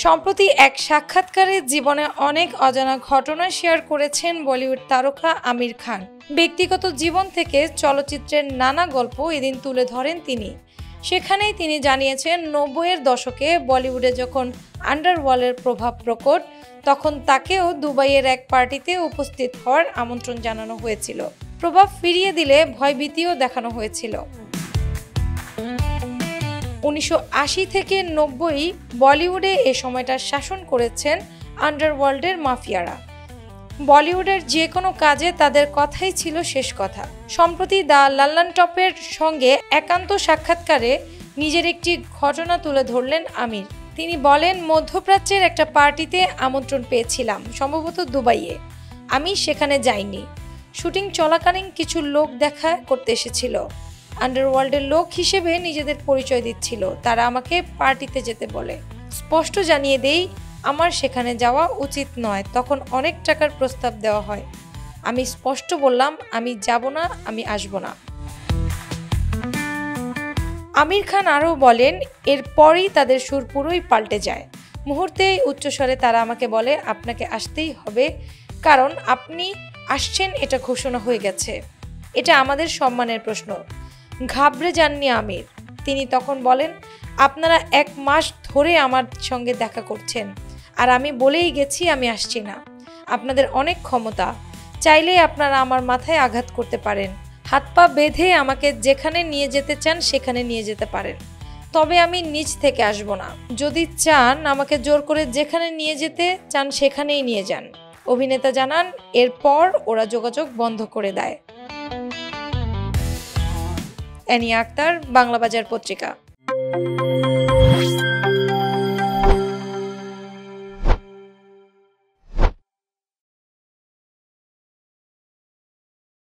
সম্প্রতি এক সাক্ষাৎকারে জীবনে অনেক অজানা ঘটনা শেয়ার করেছেন বলিউড তারকা আমির খান। ব্যক্তিগত জীবন থেকে চলচ্চিত্রের নানা গল্প এদিন তুলে ধরেন তিনি। সেখানেই তিনি জানিয়েছেন ৯০-এর দশকে বলিউডে যখন আন্ডারওয়ার্ল্ডের প্রভাব প্রকট, তখন তাকেও দুবাইয়ের এক পার্টিতে উপস্থিত হওয়ার আমন্ত্রণ জানানো হয়েছিল। প্রভাব ফিরিয়ে দিলে ভয়ভীতিও দেখানো হয়েছিল। ১৯৮০ থেকে ৯০ বলিউডে এ সময়টা শাসন করেছেন আন্ডারওয়ার্ল্ডের মাফিয়ারা। বলিউডের যে কোনো কাজে তাদের কথাই ছিল শেষ কথা। সম্প্রতি দ্য লন্ডন টপের সঙ্গে একান্ত সাক্ষাৎকারে নিজের একটি ঘটনা তুলে ধরলেন আমির। তিনি বলেন, মধ্যপ্রাচ্যের একটা পার্টিতে আমন্ত্রণ পেয়েছিলাম, সম্ভবত দুবাইয়ে। আমি সেখানে যাইনি। শুটিং চলাকালীন কিছু লোক দেখা করতে এসেছিল। আন্ডারওয়ার্ল্ডের লোক হিসেবে নিজেদের পরিচয় দিচ্ছিল। তারা আমাকে পার্টিতে যেতে বলে। স্পষ্ট জানিয়ে দেই, আমার সেখানে যাওয়া উচিত নয়। তখন অনেক টাকার প্রস্তাব দেওয়া হয়। আমি স্পষ্ট বললাম, আমি যাব না, আমি আসব না। আমির খান আরও বলেন, এরপরই তাদের সুর পুরোই পাল্টে যায়। মুহূর্তেই উচ্চস্বরে তারা আমাকে বলে, আপনাকে আসতেই হবে, কারণ আপনি আসছেন, এটা ঘোষণা হয়ে গেছে। এটা আমাদের সম্মানের প্রশ্ন। ঘাবড়ে যাননি আমির। তিনি তখন বলেন, আপনারা ১ মাস ধরে আমার সঙ্গে দেখা করছেন, আর আমি বলেই গেছি আমি আসছি না। আপনাদের অনেক ক্ষমতা, চাইলেই আপনারা আমার মাথায় আঘাত করতে পারেন। হাত পা বেঁধে আমাকে যেখানে নিয়ে যেতে চান সেখানে নিয়ে যেতে পারেন, তবে আমি নিজ থেকে আসব না। যদি চান আমাকে জোর করে যেখানে নিয়ে যেতে চান সেখানেই নিয়ে যান। অভিনেতা জানান, এরপর ওরা যোগাযোগ বন্ধ করে দেয়। এনিয়া আক্তার, বাংলা বাজার পত্রিকা।